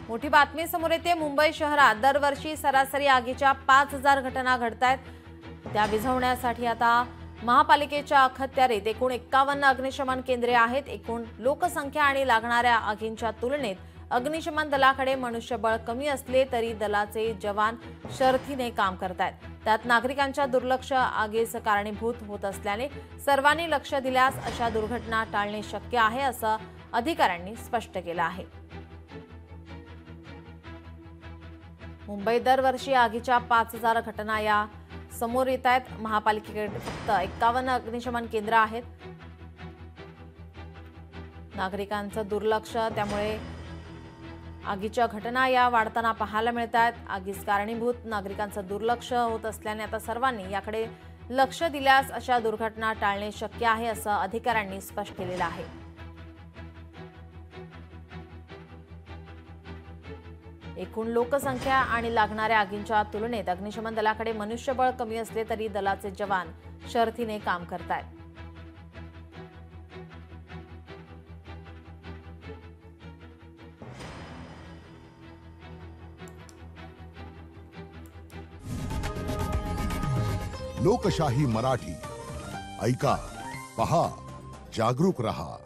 मोठी बातमी समोर येते। मुंबई शहरात दरवर्षी सरासरी आगीच्या 5000 घटना घडतायत। त्या विझवण्यासाठी आता महापालिकेच्या अखत्यारीत एकूण 51 अग्निशमन केंद्रे आहेत। एकूण लोकसंख्या आणि लागणाऱ्या आगींच्या तुलनेत अग्निशमन दलाकडे मनुष्यबळ कमी असले तरी दलाचे जवान शर्थीने काम करतायत। त्यात नागरिकांच्या दुर्लक्ष आगीस कारणीभूत होत असल्याने सर्वांनी लक्ष दिल्यास अशा दुर्घटना टाळणे शक्य आहे, असं अधिकाऱ्यांनी स्पष्ट केलं आहे। मुंबईत दरवर्षी आगीच्या 5000 घटना या समोर येत आहेत। महापालिकेकडे फक्त 51 अग्निशमन केंद्र आहेत। नागरिकांचं दुर्लक्ष, त्यामुळे आगीच्या घटना या वाढताना पाहायला मिळतात। आगीस कारणीभूत नागरिकांचं दुर्लक्ष होत असल्याने आता सर्वांनी याकडे लक्ष दिल्यास अशा दुर्घटना टाळणे शक्य आहे, असं अधिकाऱ्यांनी स्पष्ट केलेलं आहे। एकूण लोकसंख्या आणि लागणाऱ्या आगींच्या तुलनेत अग्निशमन दलाकडे मनुष्यबळ कमी असले तरी दलाचे जवान शर्थीने काम करतायत। लोकशाही मराठी ऐका, पहा, जागरूक रहा।